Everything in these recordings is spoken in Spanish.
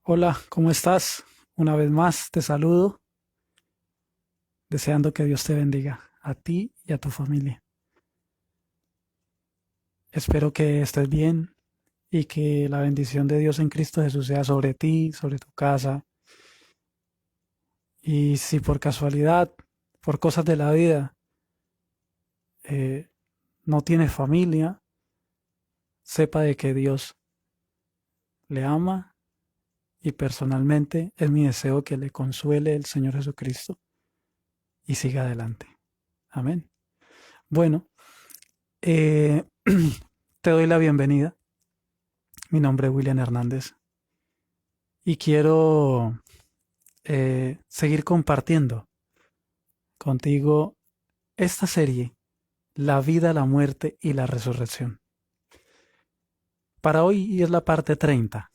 Hola, ¿cómo estás? Una vez más te saludo, deseando que Dios te bendiga, a ti y a tu familia. Espero que estés bien y que la bendición de Dios en Cristo Jesús sea sobre ti, sobre tu casa. Y si por casualidad, por cosas de la vida, eh, no tienes familia, sepa de que Dios le ama y personalmente es mi deseo que le consuele el Señor Jesucristo y siga adelante. Amén. Bueno, eh, te doy la bienvenida. Mi nombre es William Hernández y quiero seguir compartiendo contigo esta serie, La vida, la muerte y la resurrección. Para hoy es la parte 30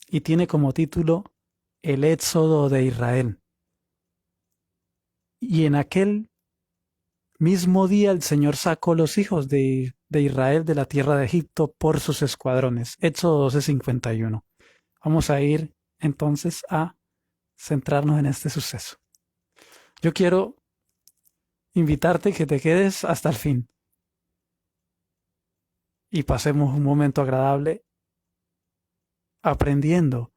y tiene como título El éxodo de Israel. Y en aquel mismo día el Señor sacó los hijos de Israel de la tierra de Egipto por sus escuadrones. Éxodo 12:51. Vamos a ir entonces a centrarnos en este suceso. Yo quiero invitarte que te quedes hasta el fin y pasemos un momento agradable aprendiendo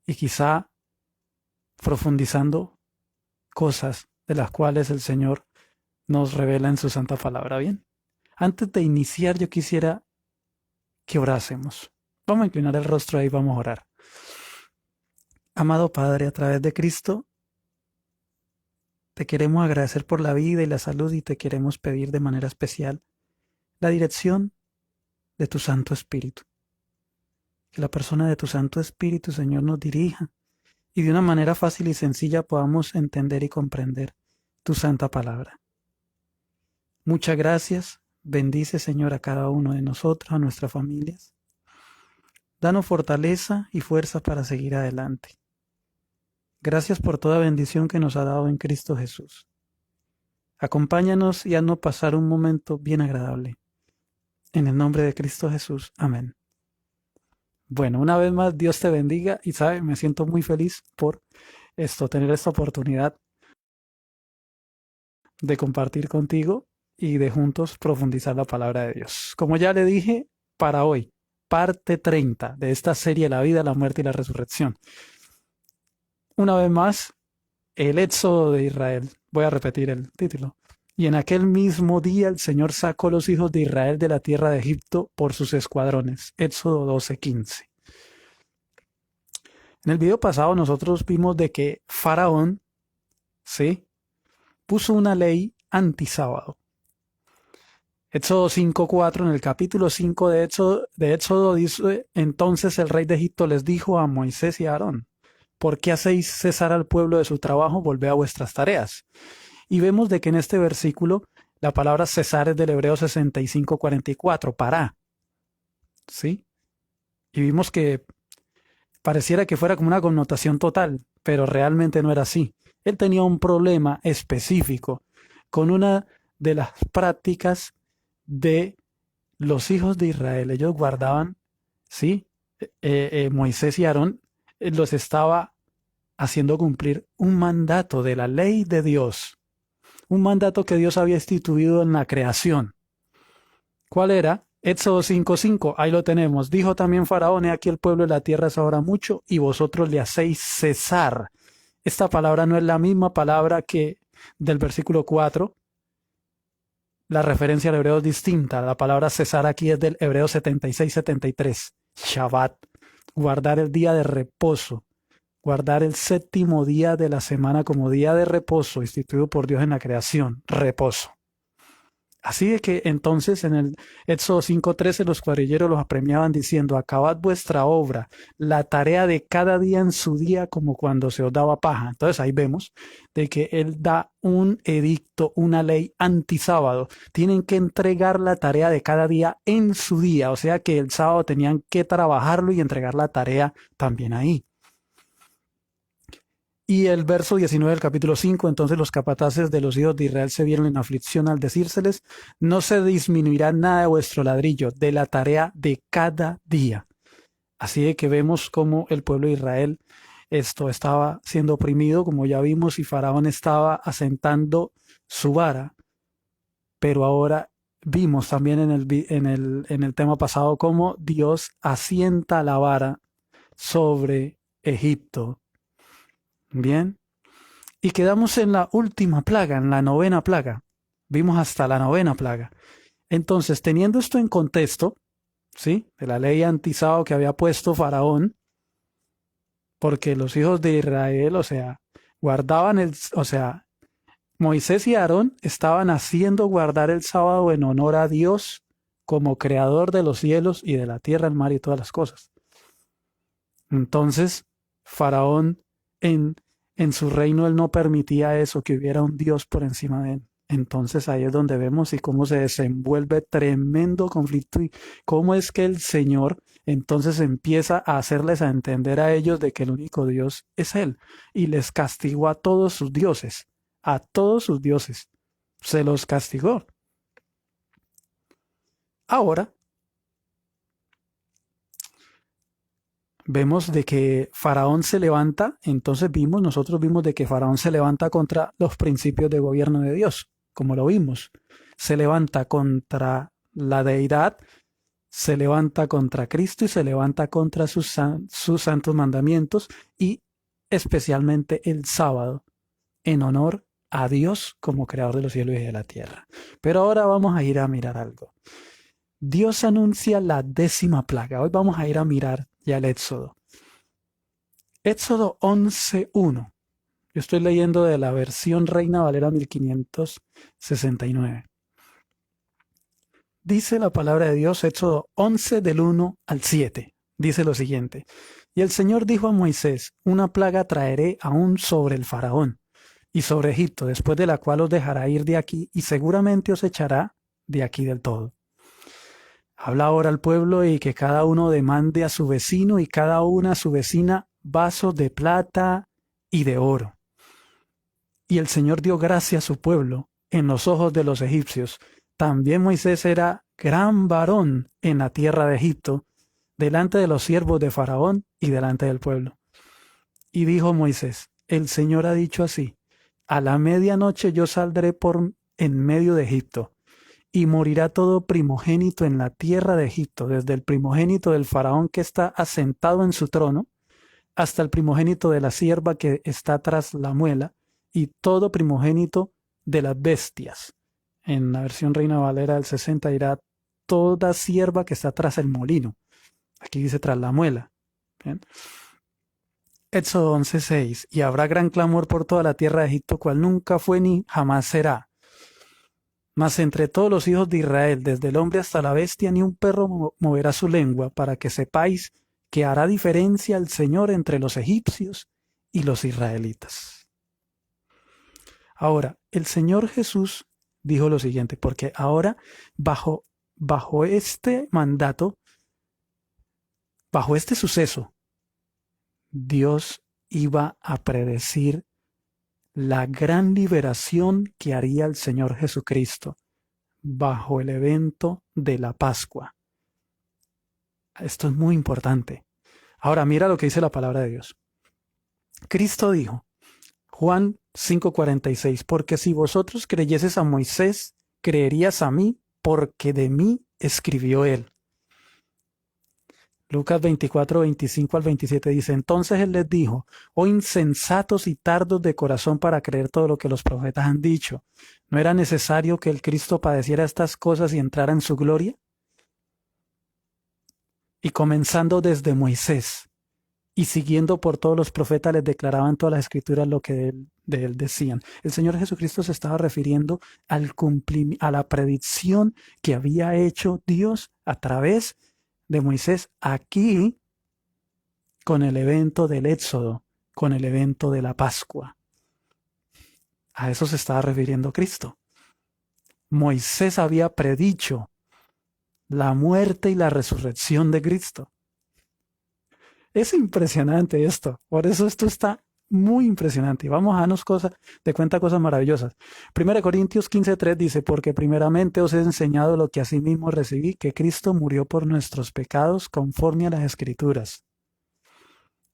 y quizá profundizando cosas de las cuales el Señor nos revela en su santa palabra. Bien, antes de iniciar yo quisiera que orásemos. Vamos a inclinar el rostro ahí, vamos a orar. Amado Padre, a través de Cristo, te queremos agradecer por la vida y la salud y te queremos pedir de manera especial la dirección de tu Santo Espíritu. Que la persona de tu Santo Espíritu, Señor, nos dirija y de una manera fácil y sencilla podamos entender y comprender tu santa palabra. Muchas gracias. Bendice, Señor, a cada uno de nosotros, a nuestras familias. Danos fortaleza y fuerza para seguir adelante. Gracias por toda bendición que nos ha dado en Cristo Jesús. Acompáñanos y haznos pasar un momento bien agradable. En el nombre de Cristo Jesús. Amén. Bueno, una vez más, Dios te bendiga y sabe, me siento muy feliz por tener esta oportunidad de compartir contigo y de juntos profundizar la palabra de Dios. Como ya le dije, para hoy, parte 30 de esta serie La vida, la muerte y la resurrección. Una vez más, el éxodo de Israel. Voy a repetir el título. Y en aquel mismo día el Señor sacó los hijos de Israel de la tierra de Egipto por sus escuadrones. Éxodo 12:15. En el video pasado nosotros vimos de que Faraón, ¿sí?, puso una ley antisábado. Éxodo 5:4, en el capítulo 5 de Éxodo dice, entonces el rey de Egipto les dijo a Moisés y a Aarón, ¿por qué hacéis cesar al pueblo de su trabajo? Volved a vuestras tareas. Y vemos de que en este versículo la palabra cesar es del hebreo 65:44, para. ¿Sí? Y vimos que pareciera que fuera como una connotación total, pero realmente no era así. Él tenía un problema específico con una de las prácticas de los hijos de Israel. Ellos guardaban, ¿sí? Moisés y Aarón los estaba haciendo cumplir un mandato de la ley de Dios, un mandato que Dios había instituido en la creación. ¿Cuál era? Éxodo 5:5, ahí lo tenemos. Dijo también Faraón, he aquí el pueblo de la tierra es ahora mucho y vosotros le hacéis cesar. Esta palabra no es la misma palabra que del versículo 4. La referencia al hebreo es distinta. La palabra cesar aquí es del hebreo 76-73. Shabbat. Guardar el día de reposo. Guardar el séptimo día de la semana como día de reposo instituido por Dios en la creación. Reposo. Así de que entonces en el Éxodo 5:13 los cuadrilleros los apremiaban diciendo, acabad vuestra obra, la tarea de cada día en su día como cuando se os daba paja. Entonces ahí vemos de que él da un edicto, una ley antisábado. Tienen que entregar la tarea de cada día en su día, o sea que el sábado tenían que trabajarlo y entregar la tarea también ahí. Y el verso 19 del capítulo 5, entonces los capataces de los hijos de Israel se vieron en aflicción al decírseles, no se disminuirá nada de vuestro ladrillo, de la tarea de cada día. Así de que vemos cómo el pueblo de Israel esto estaba siendo oprimido, como ya vimos, y Faraón estaba asentando su vara. Pero ahora vimos también en el tema pasado cómo Dios asienta la vara sobre Egipto. Bien. Y quedamos en la última plaga, en la novena plaga. Vimos hasta la novena plaga. Entonces, teniendo esto en contexto, ¿sí? De la ley anti-sábado que había puesto Faraón, porque los hijos de Israel, o sea, guardaban o sea, Moisés y Aarón estaban haciendo guardar el sábado en honor a Dios como creador de los cielos y de la tierra, el mar y todas las cosas. Entonces, Faraón en su reino él no permitía eso, que hubiera un Dios por encima de él. Entonces ahí es donde vemos y cómo se desenvuelve tremendo conflicto y cómo es que el Señor entonces empieza a hacerles a entender a ellos de que el único Dios es Él y les castigó a todos sus dioses, a todos sus dioses. Se los castigó. Ahora vemos de que Faraón se levanta, entonces nosotros vimos de que Faraón se levanta contra los principios de gobierno de Dios, como lo vimos. Se levanta contra la deidad, se levanta contra Cristo y se levanta contra sus santos mandamientos y especialmente el sábado, en honor a Dios como creador de los cielos y de la tierra. Pero ahora vamos a ir a mirar algo. Dios anuncia la 10ª plaga. Hoy vamos a ir a mirar ya el Éxodo. Éxodo 11:1. Yo estoy leyendo de la versión Reina Valera 1569. Dice la palabra de Dios, Éxodo 11 del 1 al 7. Dice lo siguiente. Y el Señor dijo a Moisés, una plaga traeré aún sobre el faraón y sobre Egipto, después de la cual os dejará ir de aquí y seguramente os echará de aquí del todo. Habla ahora al pueblo y que cada uno demande a su vecino y cada una a su vecina vasos de plata y de oro. Y el Señor dio gracia a su pueblo en los ojos de los egipcios. También Moisés era gran varón en la tierra de Egipto, delante de los siervos de Faraón y delante del pueblo. Y dijo Moisés, el Señor ha dicho así, a la medianoche yo saldré por en medio de Egipto, y morirá todo primogénito en la tierra de Egipto, desde el primogénito del faraón que está asentado en su trono, hasta el primogénito de la sierva que está tras la muela, y todo primogénito de las bestias. En la versión Reina Valera del 60 dirá toda sierva que está tras el molino. Aquí dice tras la muela. ¿Bien? Éxodo 11:6. Y habrá gran clamor por toda la tierra de Egipto, cual nunca fue ni jamás será. Mas entre todos los hijos de Israel, desde el hombre hasta la bestia, ni un perro moverá su lengua, para que sepáis que hará diferencia el Señor entre los egipcios y los israelitas. Ahora, el Señor Jesús dijo lo siguiente, porque ahora bajo este mandato, bajo este suceso, Dios iba a predecir la gran liberación que haría el Señor Jesucristo bajo el evento de la Pascua. Esto es muy importante. Ahora mira lo que dice la palabra de Dios. Cristo dijo, Juan 5:46, porque si vosotros creyeses a Moisés, creerías a mí, porque de mí escribió él. Lucas 24:25 al 27 dice, entonces él les dijo, oh insensatos y tardos de corazón para creer todo lo que los profetas han dicho. ¿No era necesario que el Cristo padeciera estas cosas y entrara en su gloria? Y comenzando desde Moisés y siguiendo por todos los profetas les declaraban todas las escrituras lo que de él decían. El Señor Jesucristo se estaba refiriendo a la predicción que había hecho Dios a través de Moisés aquí con el evento del Éxodo, con el evento de la Pascua. A eso se estaba refiriendo Cristo. Moisés había predicho la muerte y la resurrección de Cristo. Es impresionante esto. Por eso esto está muy impresionante. Vamos a darnos de cuenta cosas maravillosas. 1 Corintios 15:3 dice, porque primeramente os he enseñado lo que asimismo recibí, que Cristo murió por nuestros pecados conforme a las Escrituras,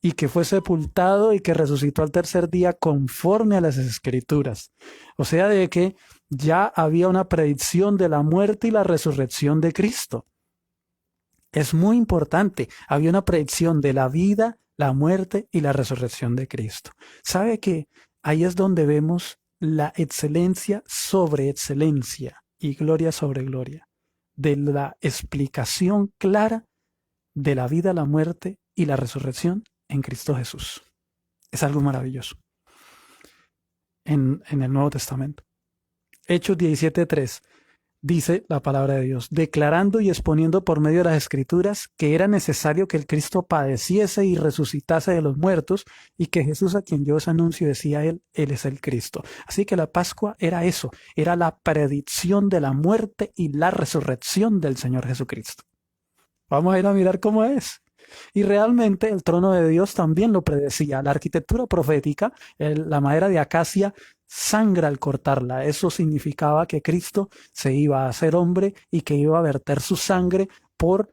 y que fue sepultado y que resucitó al tercer día conforme a las Escrituras. O sea, de que ya había una predicción de la muerte y la resurrección de Cristo. Es muy importante. Había una predicción de la vida, la muerte y la resurrección de Cristo. ¿Sabe que ahí es donde vemos la excelencia sobre excelencia y gloria sobre gloria? De la explicación clara de la vida, la muerte y la resurrección en Cristo Jesús. Es algo maravilloso. En el Nuevo Testamento. Hechos 17:3. Dice la palabra de Dios, declarando y exponiendo por medio de las Escrituras que era necesario que el Cristo padeciese y resucitase de los muertos, y que Jesús, a quien yo os anuncio, decía él es el Cristo. Así que la Pascua era eso, era la predicción de la muerte y la resurrección del Señor Jesucristo. Vamos a ir a mirar cómo es. Y realmente el trono de Dios también lo predecía. La arquitectura profética, la madera de acacia, sangra al cortarla. Eso significaba que Cristo se iba a hacer hombre y que iba a verter su sangre por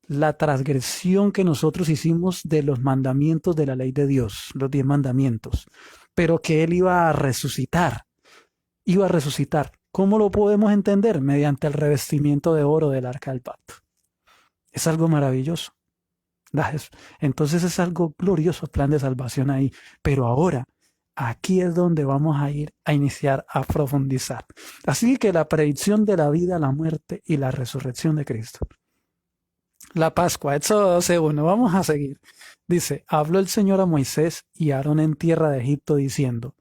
la transgresión que nosotros hicimos de los mandamientos de la ley de Dios, los 10 mandamientos, pero que Él iba a resucitar. Iba a resucitar. ¿Cómo lo podemos entender? Mediante el revestimiento de oro del arca del pacto. Es algo maravilloso. Entonces es algo glorioso, plan de salvación ahí. Pero ahora, aquí es donde vamos a ir a iniciar a profundizar. Así que la predicción de la vida, la muerte y la resurrección de Cristo. La Pascua, Éxodo 12:1, vamos a seguir. Dice, habló el Señor a Moisés y a Aarón en tierra de Egipto diciendo,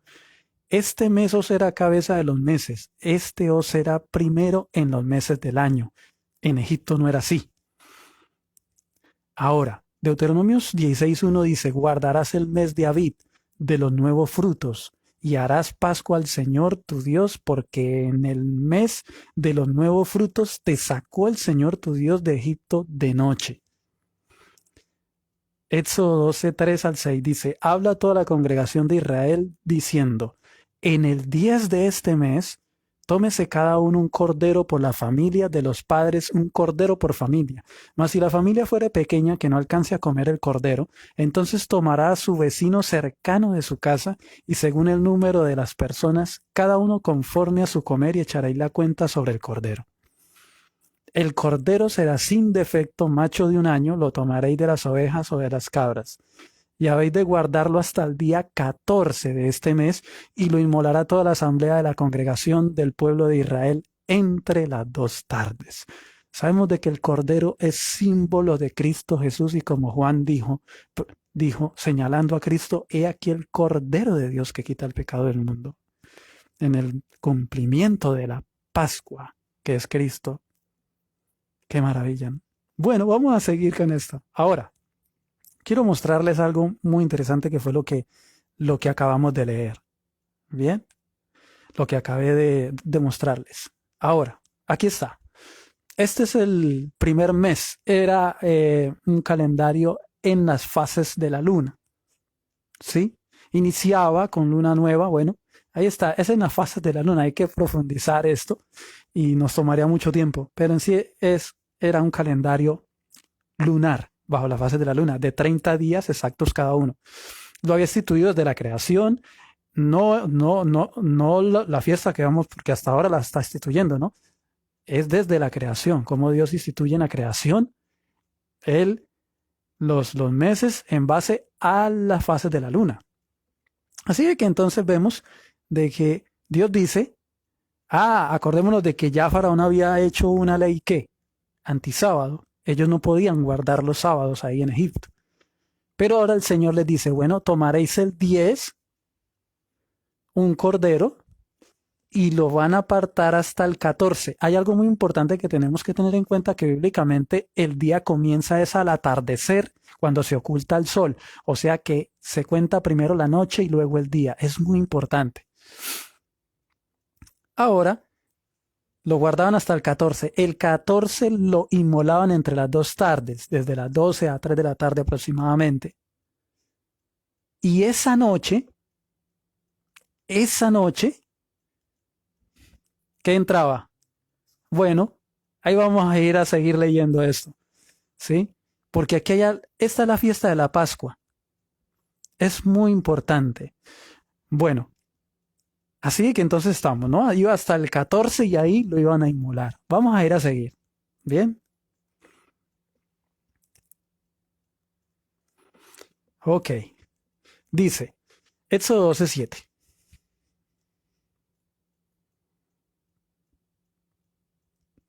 este mes os será cabeza de los meses, este os será primero en los meses del año. En Egipto no era así. Ahora, Deuteronomios 16:1 dice, guardarás el mes de Abib, de los nuevos frutos, y harás Pascua al Señor tu Dios, porque en el mes de los nuevos frutos te sacó el Señor tu Dios de Egipto de noche. Éxodo 12:3-6 dice, habla a toda la congregación de Israel diciendo, en el 10 de este mes, tómese cada uno un cordero por la familia de los padres, un cordero por familia. Mas si la familia fuere pequeña que no alcance a comer el cordero, entonces tomará a su vecino cercano de su casa, y según el número de las personas, cada uno conforme a su comer, y echaréis la cuenta sobre el cordero. El cordero será sin defecto, macho de 1 año, lo tomaréis de las ovejas o de las cabras. Y habéis de guardarlo hasta el día 14 de este mes, y lo inmolará toda la asamblea de la congregación del pueblo de Israel entre las 2 tardes. Sabemos de que el Cordero es símbolo de Cristo Jesús, y como Juan dijo, señalando a Cristo, he aquí el Cordero de Dios que quita el pecado del mundo. En el cumplimiento de la Pascua, que es Cristo. Qué maravilla. Bueno, vamos a seguir con esto. Ahora, quiero mostrarles algo muy interesante que fue lo que acabamos de leer. ¿Bien? Lo que acabé de mostrarles. Ahora, aquí está. Este es el primer mes. Era un calendario en las fases de la luna. ¿Sí? Iniciaba con luna nueva. Bueno, ahí está. Es en las fases de la luna. Hay que profundizar esto y nos tomaría mucho tiempo. Pero en sí era un calendario lunar, bajo la fase de la luna, de 30 días exactos cada uno. Lo había instituido desde la creación, no la fiesta que vamos, porque hasta ahora la está instituyendo, ¿no? Es desde la creación, como Dios instituye en la creación los meses en base a las fases de la luna. Así que entonces vemos de que Dios dice, acordémonos de que ya Faraón había hecho una ley que antisábado. Ellos no podían guardar los sábados ahí en Egipto. Pero ahora el Señor les dice, bueno, tomaréis el 10, un cordero, y lo van a apartar hasta el 14. Hay algo muy importante que tenemos que tener en cuenta, que bíblicamente el día comienza es al atardecer, cuando se oculta el sol. O sea que se cuenta primero la noche y luego el día. Es muy importante. Ahora, lo guardaban hasta el 14. El 14 lo inmolaban entre las 2 tardes, desde las 12 a 3 de la tarde aproximadamente. Y esa noche, ¿qué entraba? Bueno, ahí vamos a ir a seguir leyendo esto, ¿sí? Porque esta es la fiesta de la Pascua. Es muy importante. Bueno, así que entonces estamos, ¿no? Iba hasta el 14 y ahí lo iban a inmolar. Vamos a ir a seguir. ¿Bien? Ok. Dice, Éxodo 12:7.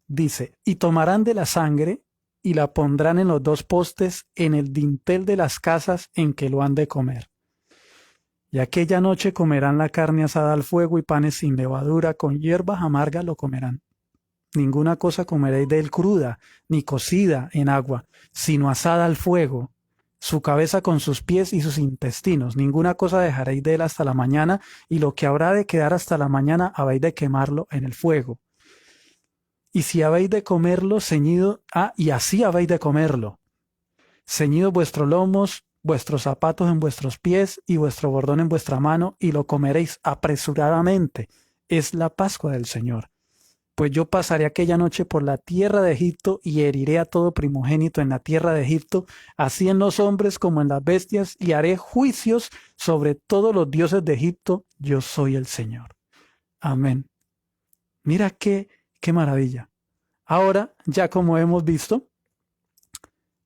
Dice, y tomarán de la sangre y la pondrán en los dos postes en el dintel de las casas en que lo han de comer. Y aquella noche comerán la carne asada al fuego y panes sin levadura, con hierbas amargas lo comerán. Ninguna cosa comeréis de él cruda, ni cocida en agua, sino asada al fuego, su cabeza con sus pies y sus intestinos. Ninguna cosa dejaréis de él hasta la mañana, y lo que habrá de quedar hasta la mañana habéis de quemarlo en el fuego. Y si habéis de comerlo ceñido, y así habéis de comerlo, ceñidos vuestros lomos, vuestros zapatos en vuestros pies y vuestro bordón en vuestra mano, y lo comeréis apresuradamente. Es la Pascua del Señor. Pues yo pasaré aquella noche por la tierra de Egipto y heriré a todo primogénito en la tierra de Egipto, así en los hombres como en las bestias, y haré juicios sobre todos los dioses de Egipto. Yo soy el Señor. Amén. Mira qué maravilla. Ahora, ya como hemos visto,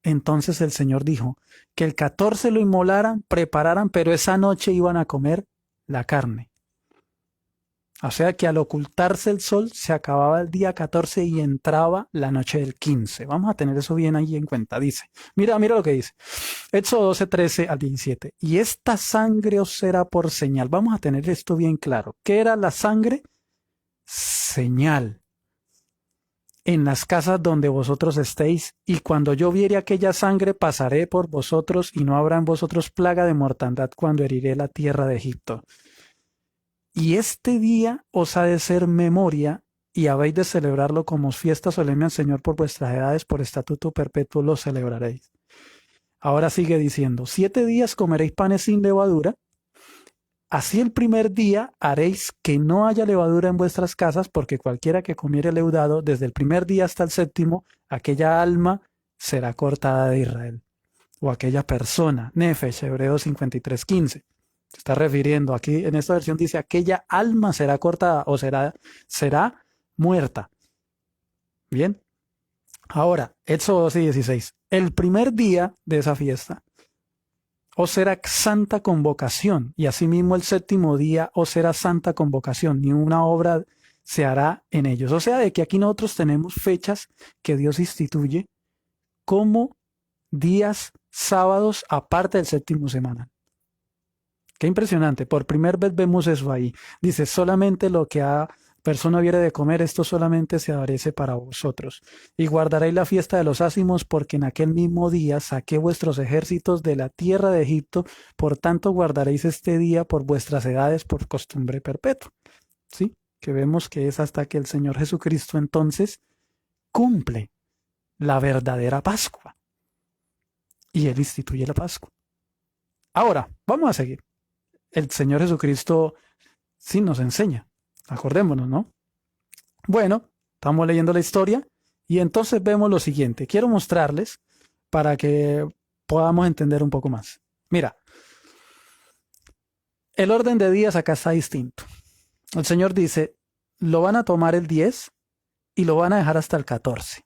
entonces el Señor dijo que el 14 lo inmolaran, prepararan, pero esa noche iban a comer la carne. O sea que al ocultarse el sol se acababa el día 14 y entraba la noche del 15. Vamos a tener eso bien ahí en cuenta. Dice, mira lo que dice. Éxodo 12:13-17. Y esta sangre os será por señal. Vamos a tener esto bien claro. ¿Qué era la sangre? Señal. En las casas donde vosotros estéis, y cuando yo viere aquella sangre pasaré por vosotros, y no habrá en vosotros plaga de mortandad cuando heriré la tierra de Egipto. Y este día os ha de ser memoria, y habéis de celebrarlo como fiesta solemne al Señor por vuestras edades, por estatuto perpetuo lo celebraréis. Ahora sigue diciendo, 7 días comeréis panes sin levadura, así el primer día haréis que no haya levadura en vuestras casas, porque cualquiera que comiere leudado, desde el primer día hasta el séptimo, aquella alma será cortada de Israel. O aquella persona, Nefesh, Hebreos 53:15. Se está refiriendo aquí, en esta versión dice, aquella alma será cortada o será muerta. Bien. Ahora, Éxodo 12:16. El primer día de esa fiesta os será santa convocación, y asimismo el séptimo día os será santa convocación, ni una obra se hará en ellos. O sea, de que aquí nosotros tenemos fechas que Dios instituye como días sábados aparte del séptimo semana. Qué impresionante. Por primera vez vemos eso ahí. Dice, solamente lo que a persona viere de comer, esto solamente se adarece para vosotros. Y guardaréis la fiesta de los ácimos, porque en aquel mismo día saqué vuestros ejércitos de la tierra de Egipto. Por tanto, guardaréis este día por vuestras edades, por costumbre perpetua. ¿Sí? Que vemos que es hasta que el Señor Jesucristo entonces cumple la verdadera Pascua. Y Él instituye la Pascua. Ahora, vamos a seguir. El Señor Jesucristo sí nos enseña. Acordémonos, ¿no? Bueno, estamos leyendo la historia y entonces vemos lo siguiente. Quiero mostrarles para que podamos entender un poco más. Mira, el orden de días acá está distinto. El Señor dice, lo van a tomar el 10 y lo van a dejar hasta el 14.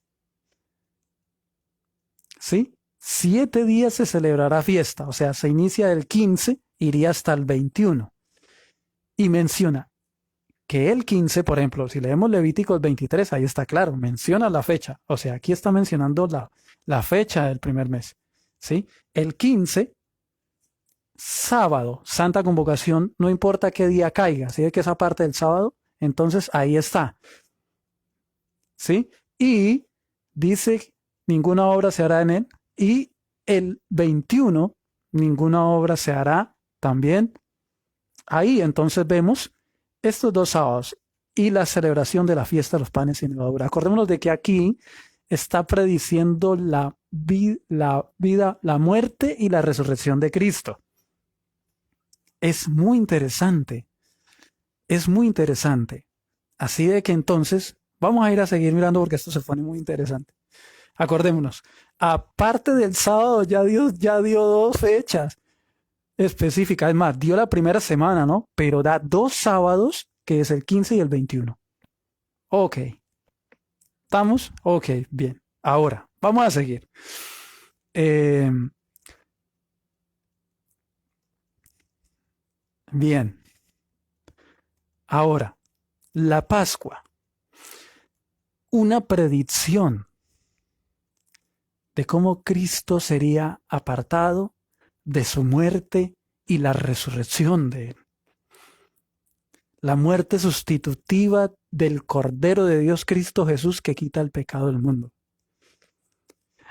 ¿Sí? 7 días se celebrará fiesta, o sea, se inicia el 15, iría hasta el 21. Y menciona que el 15, por ejemplo, si leemos Levíticos 23, ahí está claro, menciona la fecha. O sea, aquí está mencionando la fecha del primer mes. ¿Sí? El 15, sábado, santa convocación, no importa qué día caiga, ¿sí? Que esa parte del sábado, entonces ahí está. ¿Sí? Y dice, ninguna obra se hará en él. Y el 21, ninguna obra se hará también. Ahí entonces vemos estos 2 sábados y la celebración de la fiesta de los panes sin levadura. Acordémonos de que aquí está prediciendo la vida, la muerte y la resurrección de Cristo. Es muy interesante. Es muy interesante. Así de que entonces vamos a ir a seguir mirando porque esto se pone muy interesante. Acordémonos, aparte del sábado ya Dios ya dio dos fechas específicas. Es más, dio la primera semana, ¿no? Pero da dos sábados, que es el 15 y el 21. Ok. ¿Estamos? Ok, bien. Ahora, vamos a seguir. Eh, bien. Ahora, la Pascua. Una predicción de cómo Cristo sería apartado de su muerte y la resurrección de él. La muerte sustitutiva del Cordero de Dios Cristo Jesús que quita el pecado del mundo.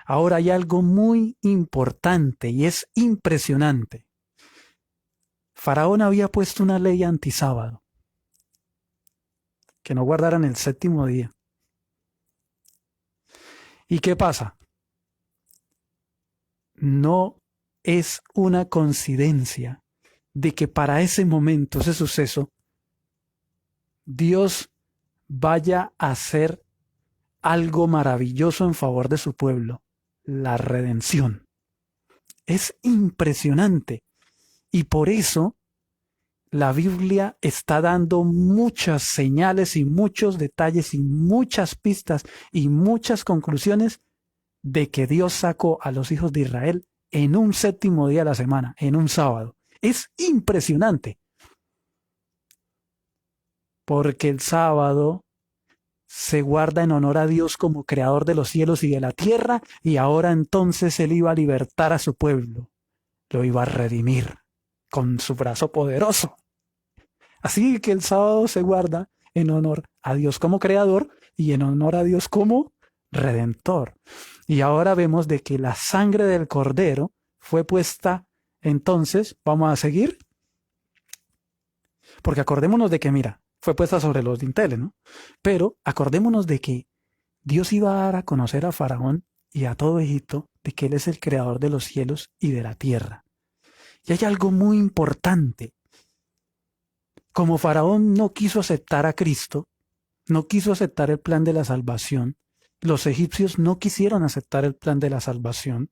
Ahora hay algo muy importante y es impresionante. Faraón había puesto una ley antisábado, que no guardaran el séptimo día. ¿Y qué pasa? No es una coincidencia de que para ese momento, ese suceso, Dios vaya a hacer algo maravilloso en favor de su pueblo, la redención. Es impresionante. Y por eso la Biblia está dando muchas señales y muchos detalles y muchas pistas y muchas conclusiones de que Dios sacó a los hijos de Israel en un séptimo día de la semana, en un sábado. Es impresionante. Porque el sábado se guarda en honor a Dios como creador de los cielos y de la tierra, y ahora entonces Él iba a libertar a su pueblo, lo iba a redimir con su brazo poderoso. Así que el sábado se guarda en honor a Dios como creador y en honor a Dios como redentor. Y ahora vemos de que la sangre del cordero fue puesta, entonces, vamos a seguir, porque acordémonos de que, mira, fue puesta sobre los dinteles, ¿no? Pero acordémonos de que Dios iba a dar a conocer a Faraón y a todo Egipto de que Él es el creador de los cielos y de la tierra. Y hay algo muy importante. Como Faraón no quiso aceptar a Cristo, no quiso aceptar el plan de la salvación, los egipcios no quisieron aceptar el plan de la salvación,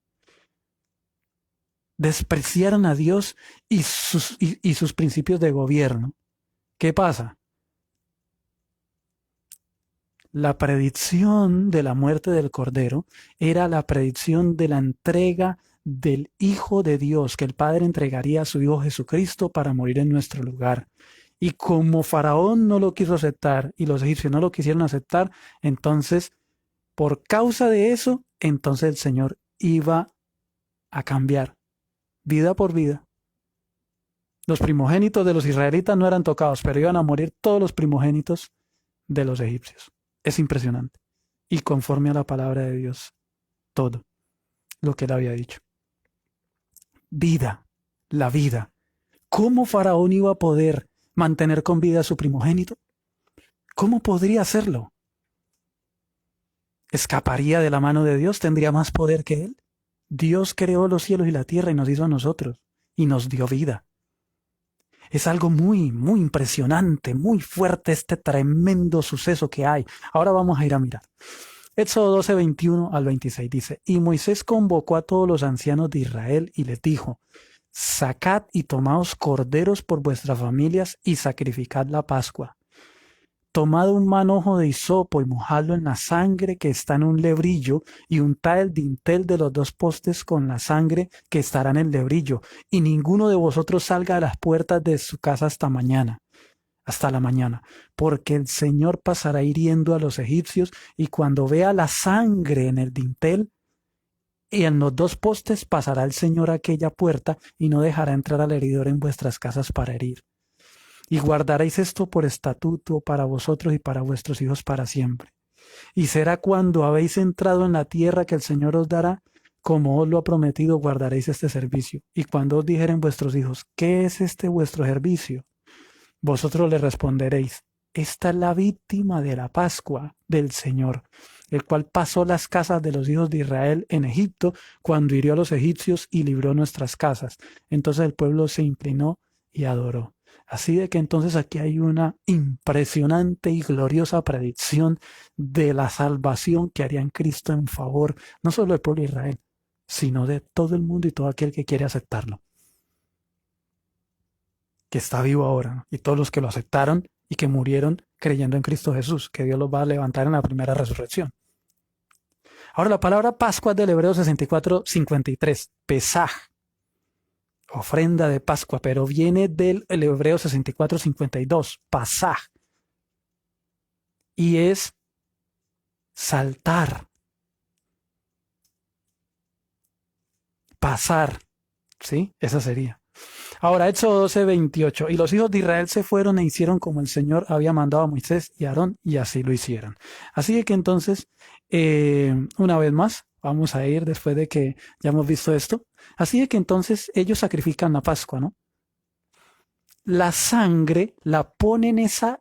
despreciaron a Dios y sus principios de gobierno. ¿Qué pasa? La predicción de la muerte del Cordero era la predicción de la entrega del Hijo de Dios, que el Padre entregaría a su Hijo Jesucristo para morir en nuestro lugar. Y como Faraón no lo quiso aceptar y los egipcios no lo quisieron aceptar, entonces, por causa de eso, entonces el Señor iba a cambiar vida por vida. Los primogénitos de los israelitas no eran tocados, pero iban a morir todos los primogénitos de los egipcios. Es impresionante. Y conforme a la palabra de Dios, todo lo que él había dicho. Vida, la vida. ¿Cómo Faraón iba a poder mantener con vida a su primogénito? ¿Cómo podría hacerlo? ¿Escaparía de la mano de Dios? ¿Tendría más poder que él? Dios creó los cielos y la tierra y nos hizo a nosotros y nos dio vida. Es algo muy, muy impresionante, muy fuerte este tremendo suceso que hay. Ahora vamos a ir a mirar. Éxodo 12, 21 al 26 dice, y Moisés convocó a todos los ancianos de Israel y les dijo, sacad y tomaos corderos por vuestras familias y sacrificad la Pascua. Tomad un manojo de hisopo y mojadlo en la sangre que está en un lebrillo y untad el dintel de los dos postes con la sangre que estará en el lebrillo, y ninguno de vosotros salga a las puertas de su casa hasta la mañana, porque el Señor pasará hiriendo a los egipcios, y cuando vea la sangre en el dintel y en los dos postes, pasará el Señor a aquella puerta y no dejará entrar al heridor en vuestras casas para herir. Y guardaréis esto por estatuto para vosotros y para vuestros hijos para siempre. Y será cuando habéis entrado en la tierra que el Señor os dará, como os lo ha prometido, guardaréis este servicio. Y cuando os dijeren vuestros hijos, ¿qué es este vuestro servicio? Vosotros le responderéis, esta es la víctima de la Pascua del Señor, el cual pasó las casas de los hijos de Israel en Egipto, cuando hirió a los egipcios y libró nuestras casas. Entonces el pueblo se inclinó y adoró. Así de que entonces aquí hay una impresionante y gloriosa predicción de la salvación que haría en Cristo en favor no solo del pueblo de Israel, sino de todo el mundo y todo aquel que quiere aceptarlo, que está vivo ahora, ¿no? Y todos los que lo aceptaron y que murieron creyendo en Cristo Jesús, que Dios los va a levantar en la primera resurrección. Ahora la palabra Pascua es del Hebreo 64:53, Pesaj, ofrenda de Pascua, pero viene del Hebreo 64:52, Pasaj, y es saltar, pasar, ¿sí? Esa sería. Ahora, Éxodo 12:28, y los hijos de Israel se fueron e hicieron como el Señor había mandado a Moisés y a Aarón, y así lo hicieron. Así que entonces, una vez más, vamos a ir después de que ya hemos visto esto. Así que entonces ellos sacrifican la Pascua, ¿no? La sangre la ponen esa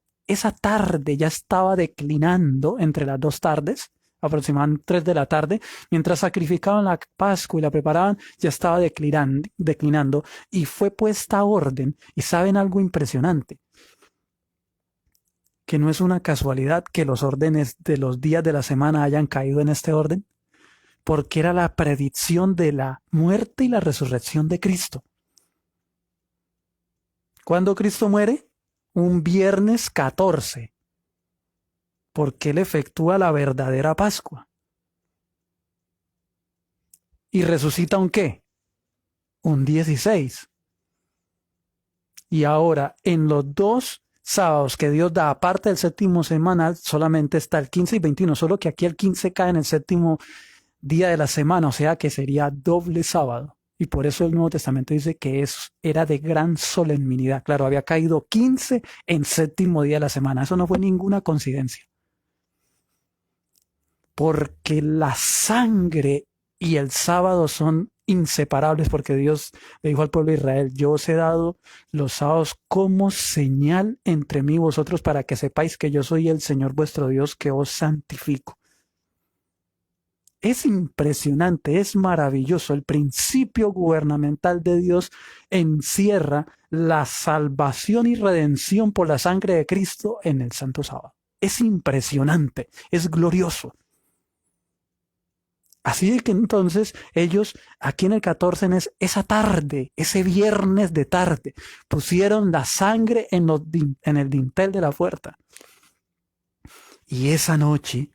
tarde, ya estaba declinando entre las dos tardes, aproximadamente 3 de la tarde, mientras sacrificaban la Pascua y la preparaban, ya estaba declinando y fue puesta a orden. Y saben algo impresionante, que no es una casualidad que los órdenes de los días de la semana hayan caído en este orden, porque era la predicción de la muerte y la resurrección de Cristo. ¿Cuándo Cristo muere? Un viernes 14, porque Él efectúa la verdadera Pascua. ¿Y resucita un qué? Un 16. Y ahora, en los dos sábados que Dios da, aparte del séptimo semanal, solamente está el 15 y 21, solo que aquí el 15 cae en el séptimo día de la semana, o sea que sería doble sábado. Y por eso el Nuevo Testamento dice que era de gran solemnidad. Claro, había caído 15 en séptimo día de la semana. Eso no fue ninguna coincidencia. Porque la sangre y el sábado son inseparables, porque Dios le dijo al pueblo de Israel: yo os he dado los sábados como señal entre mí y vosotros, para que sepáis que yo soy el Señor vuestro Dios, que os santifico. Es impresionante, es maravilloso. El principio gubernamental de Dios encierra la salvación y redención por la sangre de Cristo en el Santo Sábado. Es impresionante, es glorioso. Así que entonces ellos aquí en el 14, esa tarde, ese viernes de tarde, pusieron la sangre en el dintel de la puerta. Y esa noche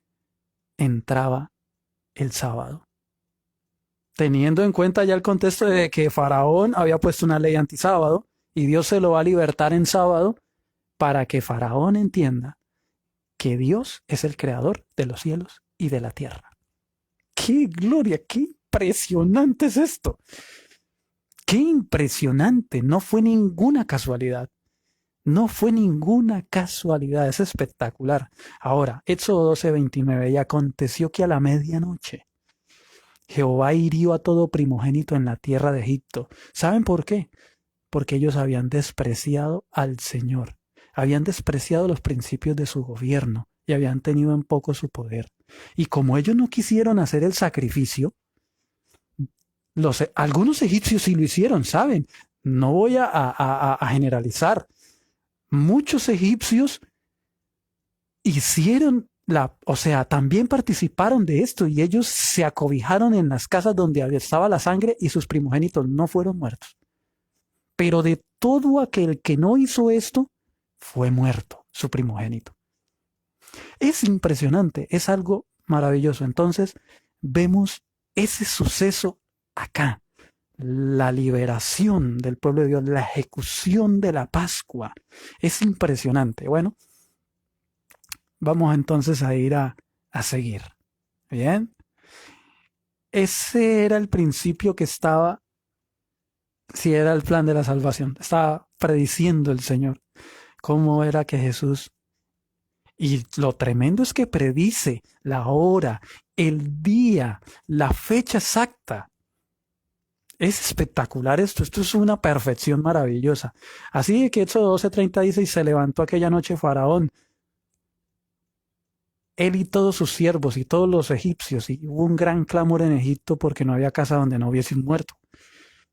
entraba el sábado. Teniendo en cuenta ya el contexto de que Faraón había puesto una ley antisábado y Dios se lo va a libertar en sábado, para que Faraón entienda que Dios es el creador de los cielos y de la tierra. ¡Qué gloria! ¡Qué impresionante es esto! ¡Qué impresionante! No fue ninguna casualidad. No fue ninguna casualidad. Es espectacular. Ahora, Éxodo 12:29. Y aconteció que a la medianoche Jehová hirió a todo primogénito en la tierra de Egipto. ¿Saben por qué? Porque ellos habían despreciado al Señor. Habían despreciado los principios de su gobierno y habían tenido en poco su poder. Y como ellos no quisieron hacer el sacrificio, algunos egipcios sí lo hicieron, ¿saben? No voy a generalizar. Muchos egipcios hicieron también participaron de esto, y ellos se acobijaron en las casas donde estaba la sangre y sus primogénitos no fueron muertos. Pero de todo aquel que no hizo esto, fue muerto su primogénito. Es impresionante, es algo maravilloso. Entonces vemos ese suceso acá, la liberación del pueblo de Dios, la ejecución de la Pascua. Es impresionante. Bueno, vamos entonces a ir a seguir. Bien. Ese era el principio que estaba, si era el plan de la salvación, estaba prediciendo el Señor cómo era que Jesús. Y lo tremendo es que predice la hora, el día, la fecha exacta. Es espectacular esto es una perfección maravillosa. Así que Éxodo 12:30 dice: y se levantó aquella noche Faraón, él y todos sus siervos y todos los egipcios, y hubo un gran clamor en Egipto, porque no había casa donde no hubiese un muerto.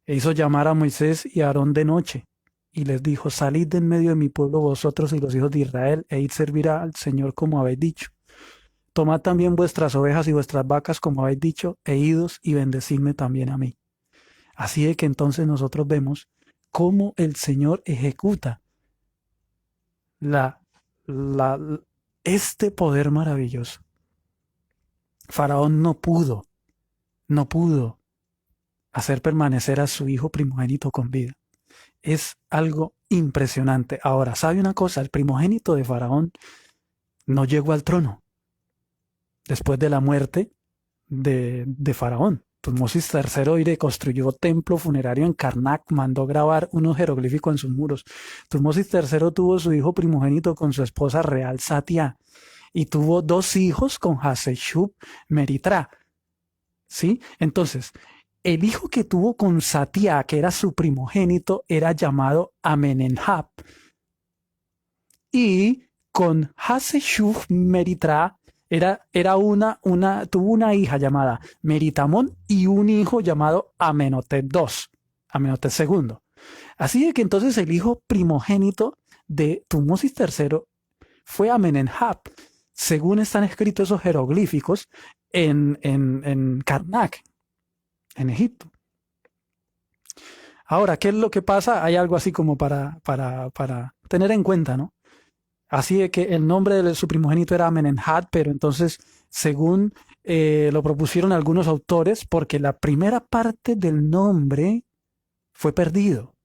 E hizo llamar a Moisés y a Aarón de noche, y les dijo, salid de en medio de mi pueblo vosotros y los hijos de Israel, e id servir al Señor como habéis dicho. Tomad también vuestras ovejas y vuestras vacas como habéis dicho, e idos y bendecidme también a mí. Así de que entonces nosotros vemos cómo el Señor ejecuta la, la, este poder maravilloso. Faraón no pudo hacer permanecer a su hijo primogénito con vida. Es algo impresionante. Ahora, ¿sabe una cosa? El primogénito de Faraón no llegó al trono después de la muerte de Faraón. Tutmosis III construyó templo funerario en Karnak, mandó grabar unos jeroglíficos en sus muros. Tutmosis III tuvo su hijo primogénito con su esposa real Satia y tuvo 2 hijos con Hatshepsut Meritra. ¿Sí? Entonces, el hijo que tuvo con Satia, que era su primogénito, era llamado Amenemhab. Y con Hatshepsut Meritra tuvo una hija llamada Meritamón y un hijo llamado Amenhotep II. Así de que entonces el hijo primogénito de Tutmosis III fue Amenemhab, según están escritos esos jeroglíficos en Karnak, en Egipto. Ahora, ¿qué es lo que pasa? Hay algo así como para tener en cuenta, ¿no? Así de que el nombre de su primogénito era Amenemhab, pero entonces, según lo propusieron algunos autores, porque la primera parte del nombre fue perdido.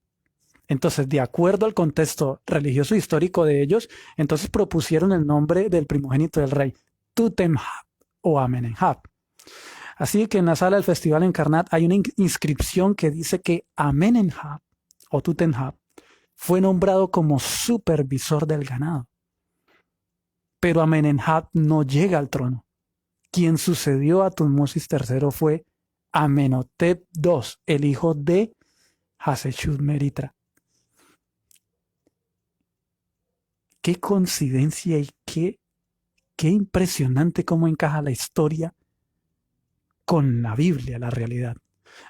Entonces, de acuerdo al contexto religioso e histórico de ellos, entonces propusieron el nombre del primogénito del rey, Tutemhab o Amenemhab. Así que en la sala del festival en Karnak hay una inscripción que dice que Amenemhab o Tutemhab fue nombrado como supervisor del ganado. Pero Amenemhab no llega al trono. Quien sucedió a Tutmosis III fue Amenhotep II, el hijo de Hatshepsut Meritra. Qué coincidencia y qué impresionante cómo encaja la historia con la Biblia, la realidad.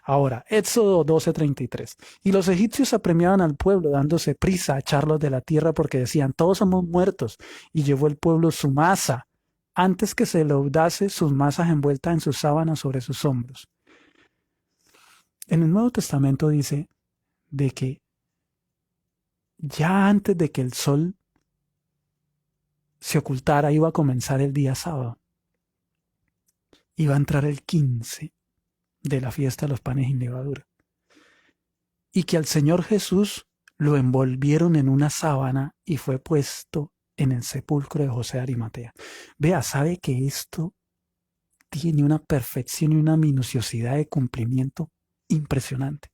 Ahora, Éxodo 12:33. Y los egipcios apremiaban al pueblo, dándose prisa a echarlos de la tierra porque decían, todos somos muertos. Y llevó el pueblo su masa, antes que se leudase sus masas envueltas en sus sábanas sobre sus hombros. En el Nuevo Testamento dice de que ya antes de que el sol se ocultara iba a comenzar el día sábado. Iba a entrar el 15 de la fiesta de los panes sin levadura. Y que al Señor Jesús lo envolvieron en una sábana y fue puesto en el sepulcro de José de Arimatea. Vea, sabe que esto tiene una perfección y una minuciosidad de cumplimiento impresionante.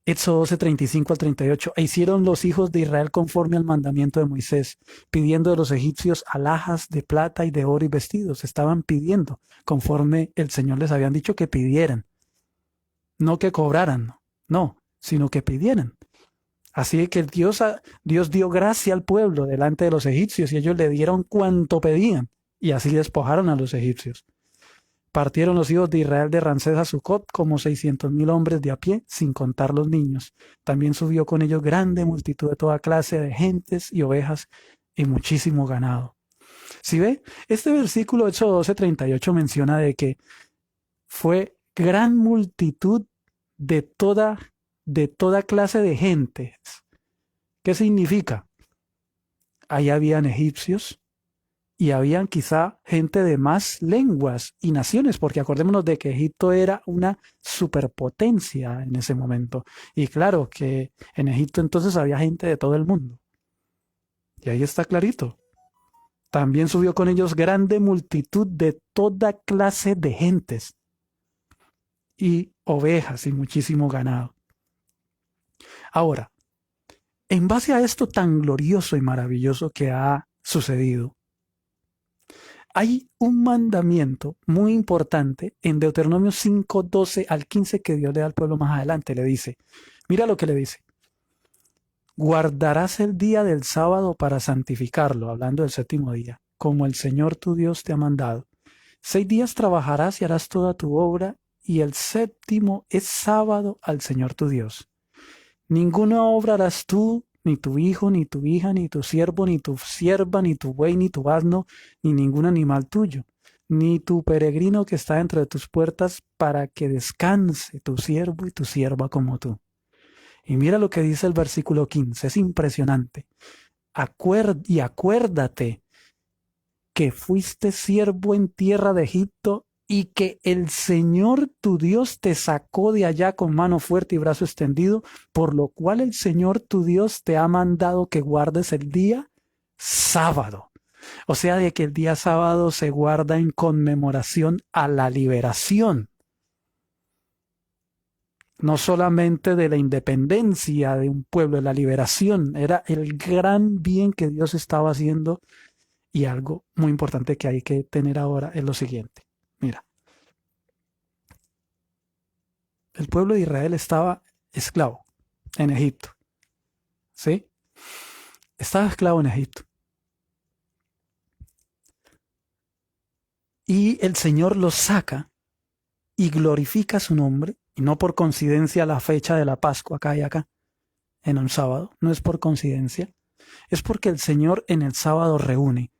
Éxodo 12:35 al 38. E hicieron los hijos de Israel conforme al mandamiento de Moisés, pidiendo de los egipcios alhajas de plata y de oro y vestidos. Estaban pidiendo conforme el Señor les habían dicho que pidieran. No que cobraran, no, sino que pidieran. Así que Dios dio gracia al pueblo delante de los egipcios y ellos le dieron cuanto pedían y así despojaron a los egipcios. Partieron los hijos de Israel de Ramsés a Sucot como 600,000 hombres de a pie, sin contar los niños. También subió con ellos grande multitud de toda clase de gentes y ovejas y muchísimo ganado. ¿Sí ve? Este versículo, Éxodo 12:38, menciona de que fue gran multitud de toda clase de gentes. ¿Qué significa? Ahí habían egipcios, y habían quizá gente de más lenguas y naciones, porque acordémonos de que Egipto era una superpotencia en ese momento. Y claro que en Egipto entonces había gente de todo el mundo. Y ahí está clarito. También subió con ellos grande multitud de toda clase de gentes y ovejas y muchísimo ganado. Ahora, en base a esto tan glorioso y maravilloso que ha sucedido, hay un mandamiento muy importante en Deuteronomio 5:12 al 15 que Dios le da al pueblo más adelante. Le dice, mira lo que le dice. Guardarás el día del sábado para santificarlo, hablando del 7º día, como el Señor tu Dios te ha mandado. 6 días trabajarás y harás toda tu obra, y el 7º es sábado al Señor tu Dios. Ninguna obra harás tú, ni tu hijo, ni tu hija, ni tu siervo, ni tu sierva, ni tu buey, ni tu asno, ni ningún animal tuyo, ni tu peregrino que está dentro de tus puertas, para que descanse tu siervo y tu sierva como tú. Y mira lo que dice el versículo 15, es impresionante. Y acuérdate que fuiste siervo en tierra de Egipto y que el Señor tu Dios te sacó de allá con mano fuerte y brazo extendido, por lo cual el Señor tu Dios te ha mandado que guardes el día sábado. O sea, de que el día sábado se guarda en conmemoración a la liberación, no solamente de la independencia de un pueblo, de la liberación, era el gran bien que Dios estaba haciendo. Y algo muy importante que hay que tener ahora es lo siguiente. Mira, el pueblo de Israel estaba esclavo en Egipto. ¿Sí? Estaba esclavo en Egipto. Y el Señor los saca y glorifica su nombre, y no por coincidencia la fecha de la Pascua acá y acá, en un sábado, no es por coincidencia, es porque el Señor en el sábado reúne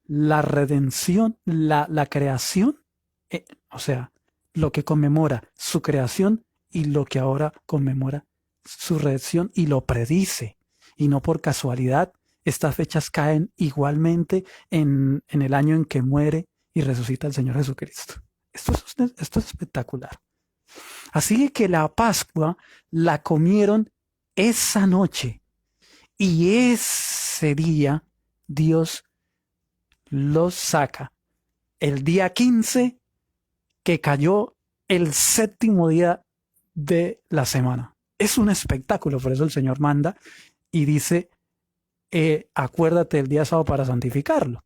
la redención, la creación, o sea, lo que conmemora su creación y lo que ahora conmemora su redención y lo predice. Y no por casualidad, estas fechas caen igualmente en el año en que muere y resucita el Señor Jesucristo. Esto es espectacular. Así que la Pascua la comieron esa noche y ese día Dios los saca. El día 15 que cayó el séptimo día de la semana. Es un espectáculo, por eso el Señor manda y dice, acuérdate el día sábado para santificarlo.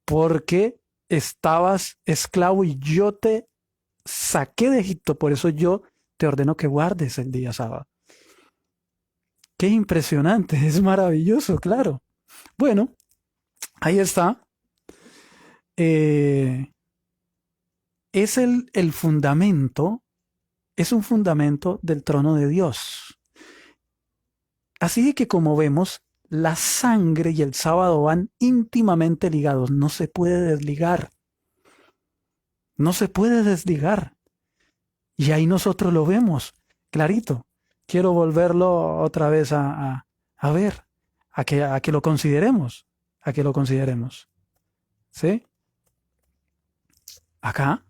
Porque estabas esclavo y yo te saqué de Egipto, por eso yo te ordeno que guardes el día sábado. Qué impresionante, es maravilloso, claro. Bueno, ahí está. Es el fundamento, es un fundamento del trono de Dios. Así que como vemos, la sangre y el sábado van íntimamente ligados, no se puede desligar. No se puede desligar. Y ahí nosotros lo vemos, clarito. Quiero volverlo otra vez a ver, a que lo consideremos, a que lo consideremos. ¿Sí? Acá.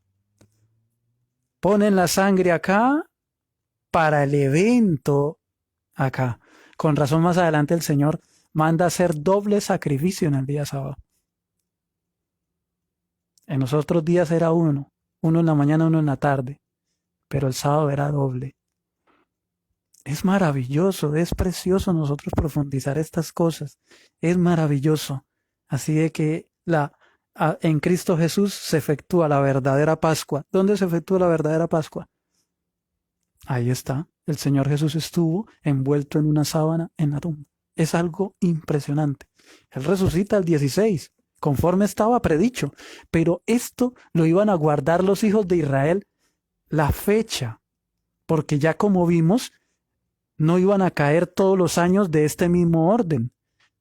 Ponen la sangre acá para el evento acá. Con razón más adelante el Señor manda hacer doble sacrificio en el día sábado. En los otros días era uno en la mañana, uno en la tarde, pero el sábado era doble. Es maravilloso, es precioso nosotros profundizar estas cosas. Es maravilloso. Así de que en Cristo Jesús se efectúa la verdadera Pascua. ¿Dónde se efectúa la verdadera Pascua? Ahí está. El Señor Jesús estuvo envuelto en una sábana en la tumba. Es algo impresionante. Él resucita el 16, conforme estaba predicho. Pero esto lo iban a guardar los hijos de Israel la fecha, porque ya como vimos, no iban a caer todos los años de este mismo orden.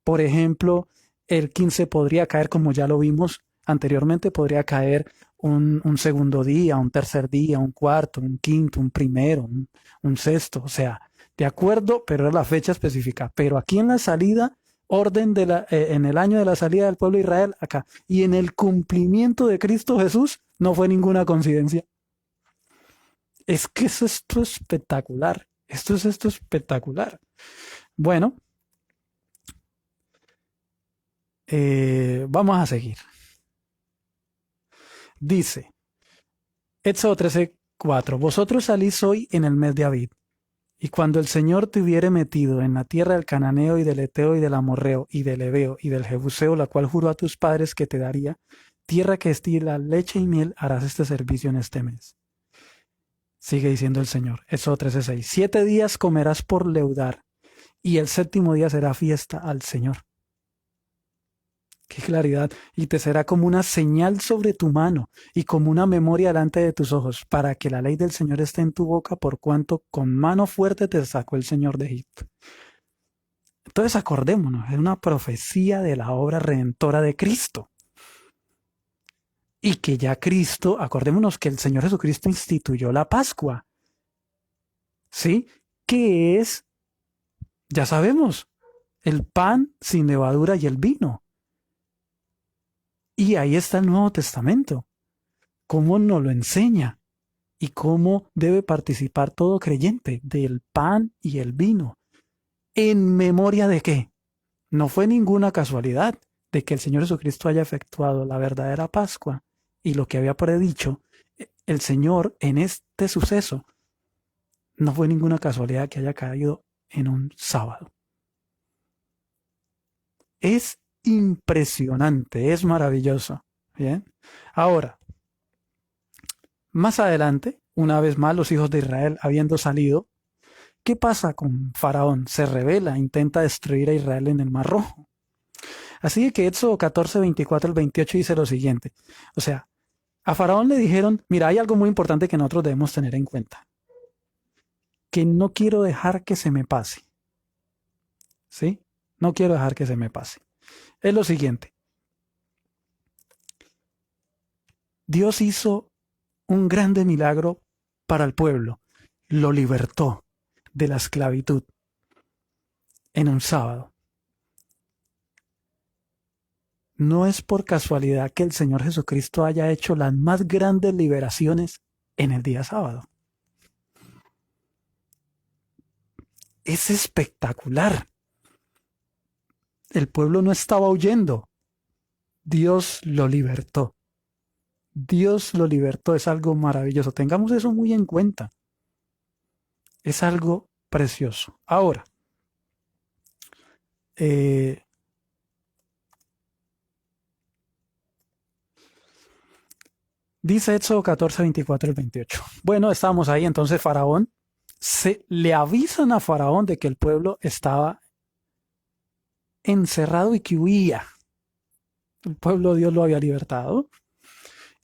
Por ejemplo, el 15 podría caer, como ya lo vimos anteriormente, podría caer un segundo día, un tercer día, un cuarto, un quinto, un primero, un sexto. O sea, de acuerdo, pero es la fecha específica. Pero aquí en la salida, orden en el año de la salida del pueblo de Israel, acá. Y en el cumplimiento de Cristo Jesús, no fue ninguna coincidencia. Es que esto es espectacular. Esto es espectacular. Bueno, vamos a seguir. Dice, Éxodo 13:4, vosotros salís hoy en el mes de Abib, y cuando el Señor te hubiere metido en la tierra del Cananeo y del Eteo y del Amorreo y del Ebeo y del Jebuseo, la cual juró a tus padres que te daría, tierra que estila leche y miel, harás este servicio en este mes. Sigue diciendo el Señor, Éxodo 13:6, 7 días comerás por leudar, y el séptimo día será fiesta al Señor. Qué claridad. Y te será como una señal sobre tu mano y como una memoria delante de tus ojos, para que la ley del Señor esté en tu boca, por cuanto con mano fuerte te sacó el Señor de Egipto. Entonces acordémonos, es una profecía de la obra redentora de Cristo. Y que ya Cristo, acordémonos que el Señor Jesucristo instituyó la Pascua. ¿Sí? ¿Qué es? Ya sabemos, el pan sin levadura y el vino. Y ahí está el Nuevo Testamento. ¿Cómo nos lo enseña? Y cómo debe participar todo creyente del pan y el vino. ¿En memoria de qué? No fue ninguna casualidad de que el Señor Jesucristo haya efectuado la verdadera Pascua y lo que había predicho el Señor en este suceso. No fue ninguna casualidad que haya caído en un sábado. Es impresionante, es maravilloso. Bien. Ahora, más adelante, una vez más, los hijos de Israel habiendo salido, ¿qué pasa con Faraón? Se rebela, intenta destruir a Israel en el Mar Rojo. Así que Éxodo 14, 24 al 28 dice lo siguiente. O sea, a Faraón le dijeron, mira, hay algo muy importante que nosotros debemos tener en cuenta. Que no quiero dejar que se me pase. ¿Sí? No quiero dejar que se me pase. Es lo siguiente. Dios hizo un grande milagro para el pueblo. Lo libertó de la esclavitud en un sábado. No es por casualidad que el Señor Jesucristo haya hecho las más grandes liberaciones en el día sábado. Es espectacular. El pueblo no estaba huyendo. Dios lo libertó. Dios lo libertó. Es algo maravilloso. Tengamos eso muy en cuenta. Es algo precioso. Ahora, dice Éxodo 14, 24 al 28. Bueno, estábamos ahí, entonces Faraón, le avisan a Faraón de que el pueblo estaba encerrado y que huía. El pueblo Dios lo había libertado.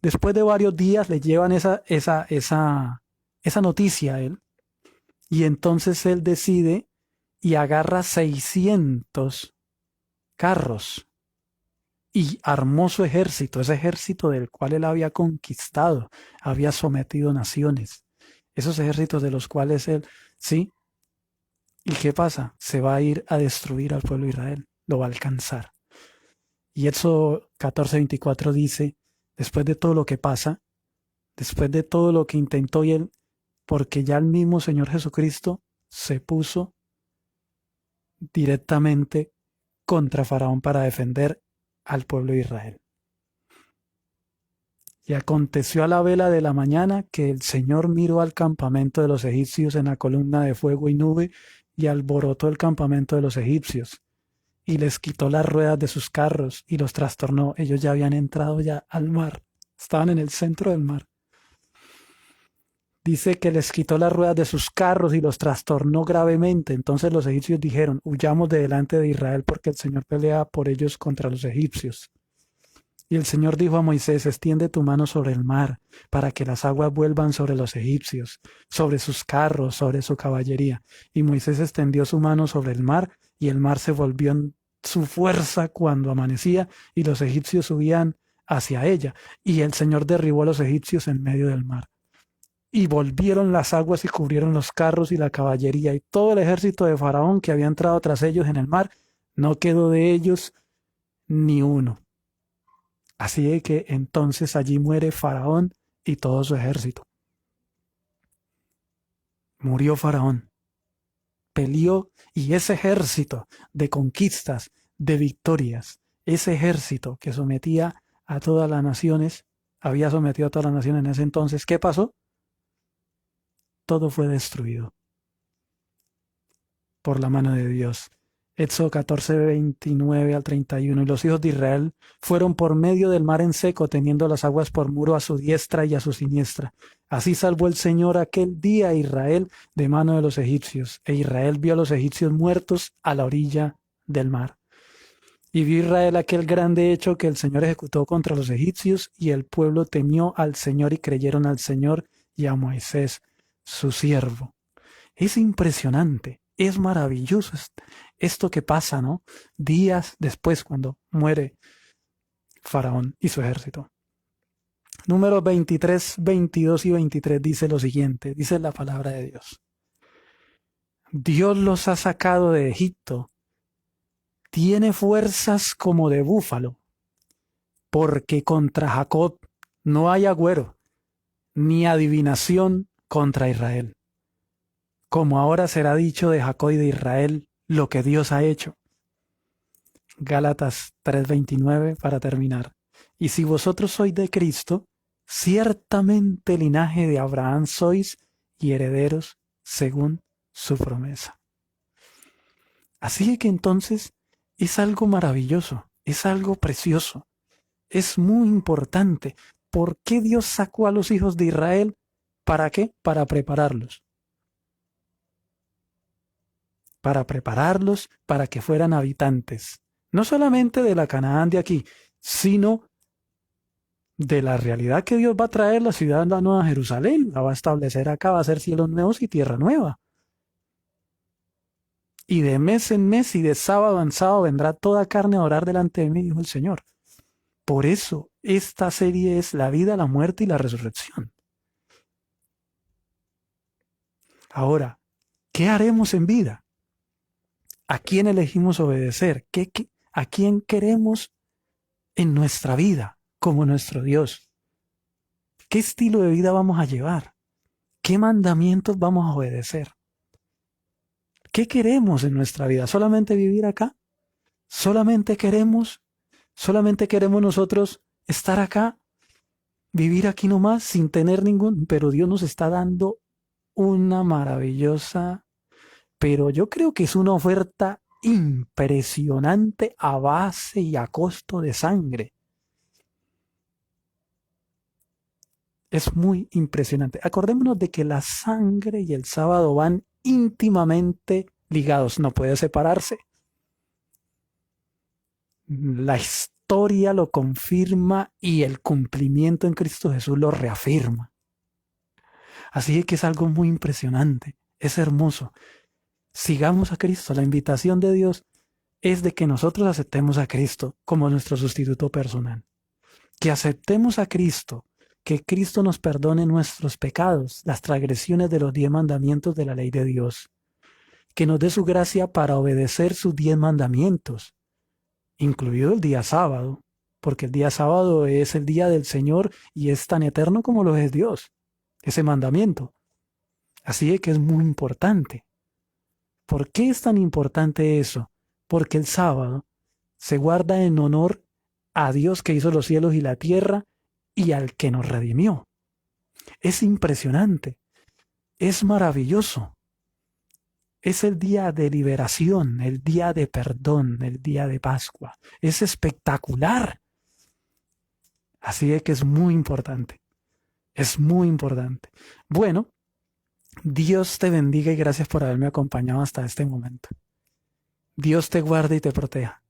Después de varios días le llevan esa noticia a él. Y entonces él decide y agarra 600 carros y armó su ejército, ese ejército del cual él había conquistado, había sometido naciones, esos ejércitos de los cuales él, ¿sí? ¿Y qué pasa? Se va a ir a destruir al pueblo de Israel, lo va a alcanzar. Y Éxodo 14:24 dice, después de todo lo que pasa, después de todo lo que intentó y él, porque ya el mismo Señor Jesucristo se puso directamente contra Faraón para defender al pueblo de Israel. Y aconteció a la vela de la mañana que el Señor miró al campamento de los egipcios en la columna de fuego y nube y alborotó el campamento de los egipcios y les quitó las ruedas de sus carros y los trastornó. Ellos ya habían entrado ya al mar, estaban en el centro del mar. Dice que les quitó las ruedas de sus carros y los trastornó gravemente. Entonces los egipcios dijeron, huyamos de delante de Israel porque el Señor pelea por ellos contra los egipcios. Y el Señor dijo a Moisés, extiende tu mano sobre el mar, para que las aguas vuelvan sobre los egipcios, sobre sus carros, sobre su caballería. Y Moisés extendió su mano sobre el mar, y el mar se volvió en su fuerza cuando amanecía, y los egipcios subían hacia ella. Y el Señor derribó a los egipcios en medio del mar. Y volvieron las aguas y cubrieron los carros y la caballería, y todo el ejército de Faraón que había entrado tras ellos en el mar, no quedó de ellos ni uno. Así que entonces allí muere Faraón y todo su ejército. Murió Faraón. Peleó y ese ejército de conquistas, de victorias, ese ejército que sometía a todas las naciones, había sometido a todas las naciones en ese entonces, ¿qué pasó? Todo fue destruido por la mano de Dios. Éxodo 14, 29 al 31. Y los hijos de Israel fueron por medio del mar en seco, teniendo las aguas por muro a su diestra y a su siniestra. Así salvó el Señor aquel día a Israel de mano de los egipcios. E Israel vio a los egipcios muertos a la orilla del mar. Y vio Israel aquel grande hecho que el Señor ejecutó contra los egipcios, y el pueblo temió al Señor y creyeron al Señor y a Moisés, su siervo. Es impresionante, es maravilloso esto que pasa, ¿no? Días después, cuando muere Faraón y su ejército. Números 23, 22 y 23 dice lo siguiente, dice la palabra de Dios. Dios los ha sacado de Egipto, tiene fuerzas como de búfalo, porque contra Jacob no hay agüero, ni adivinación contra Israel. Como ahora será dicho de Jacob y de Israel lo que Dios ha hecho. Gálatas 3:29 para terminar. Y si vosotros sois de Cristo, ciertamente linaje de Abraham sois y herederos según su promesa. Así que entonces es algo maravilloso, es algo precioso, es muy importante. ¿Por qué Dios sacó a los hijos de Israel? ¿Para qué? Para prepararlos. Para prepararlos para que fueran habitantes, no solamente de la Canaán de aquí, sino de la realidad que Dios va a traer la ciudad, la nueva Jerusalén, la va a establecer acá, va a ser cielos nuevos y tierra nueva. Y de mes en mes y de sábado en sábado vendrá toda carne a orar delante de mí, dijo el Señor. Por eso esta serie es la vida, la muerte y la resurrección. Ahora, ¿qué haremos en vida? ¿A quién elegimos obedecer? ¿A quién queremos en nuestra vida como nuestro Dios? ¿Qué estilo de vida vamos a llevar? ¿Qué mandamientos vamos a obedecer? ¿Qué queremos en nuestra vida? ¿Solamente vivir acá? ¿Solamente queremos nosotros estar acá, vivir aquí nomás sin tener ningún? Pero Dios nos está dando una maravillosa, pero yo creo que es una oferta impresionante a base y a costo de sangre. Es muy impresionante. Acordémonos de que la sangre y el sábado van íntimamente ligados, no puede separarse. La historia lo confirma y el cumplimiento en Cristo Jesús lo reafirma. Así que es algo muy impresionante, es hermoso. Sigamos a Cristo. La invitación de Dios es de que nosotros aceptemos a Cristo como nuestro sustituto personal. Que aceptemos a Cristo, que Cristo nos perdone nuestros pecados, las transgresiones de los 10 mandamientos de la ley de Dios. Que nos dé su gracia para obedecer sus 10 mandamientos, incluido el día sábado, porque el día sábado es el día del Señor y es tan eterno como lo es Dios, ese mandamiento. Así que es muy importante. ¿Por qué es tan importante eso? Porque el sábado se guarda en honor a Dios que hizo los cielos y la tierra y al que nos redimió. Es impresionante, es maravilloso. Es el día de liberación, el día de perdón, el día de Pascua. Es espectacular. Así que es muy importante. Es muy importante. Bueno, Dios te bendiga y gracias por haberme acompañado hasta este momento. Dios te guarde y te proteja.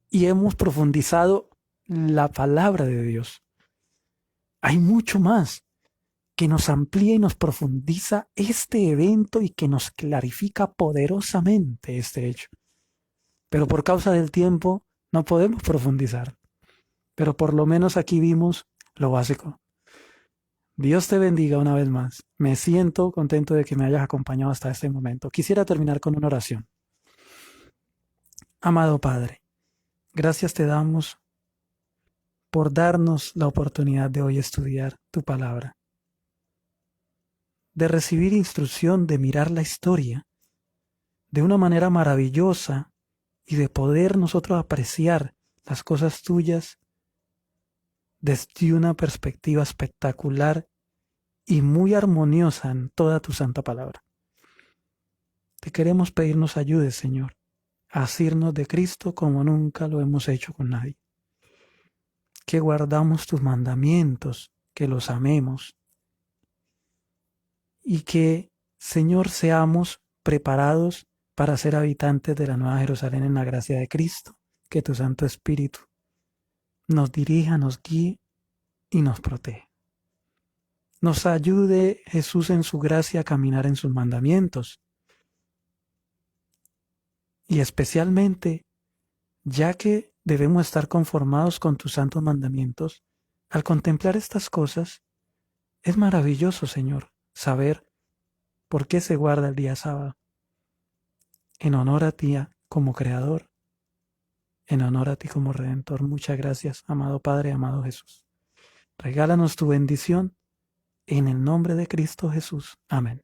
Y hemos profundizado la palabra de Dios. Hay mucho más que nos amplía y nos profundiza este evento y que nos clarifica poderosamente este hecho. Pero por causa del tiempo no podemos profundizar. Pero por lo menos aquí vimos lo básico. Dios te bendiga una vez más. Me siento contento de que me hayas acompañado hasta este momento. Quisiera terminar con una oración. Amado Padre, gracias te damos por darnos la oportunidad de hoy estudiar tu palabra, de recibir instrucción, de mirar la historia de una manera maravillosa y de poder nosotros apreciar las cosas tuyas desde una perspectiva espectacular y muy armoniosa en toda tu santa palabra. Te queremos pedir nos ayudes, Señor, a asirnos de Cristo como nunca lo hemos hecho con nadie. Que guardamos tus mandamientos, que los amemos y que, Señor, seamos preparados para ser habitantes de la Nueva Jerusalén en la gracia de Cristo que tu Santo Espíritu nos dirija, nos guíe y nos protege. Nos ayude, Jesús, en su gracia a caminar en sus mandamientos. Y especialmente, ya que debemos estar conformados con tus santos mandamientos, al contemplar estas cosas, es maravilloso, Señor, saber por qué se guarda el día sábado. En honor a ti como Creador, en honor a ti como Redentor. Muchas gracias, amado Padre, amado Jesús. Regálanos tu bendición en el nombre de Cristo Jesús. Amén.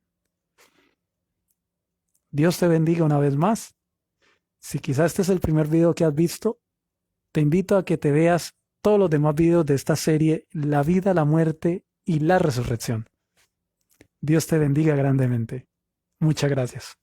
Dios te bendiga una vez más. Si quizás este es el primer video que has visto, te invito a que te veas todos los demás videos de esta serie, La vida, la muerte y la resurrección. Dios te bendiga grandemente. Muchas gracias.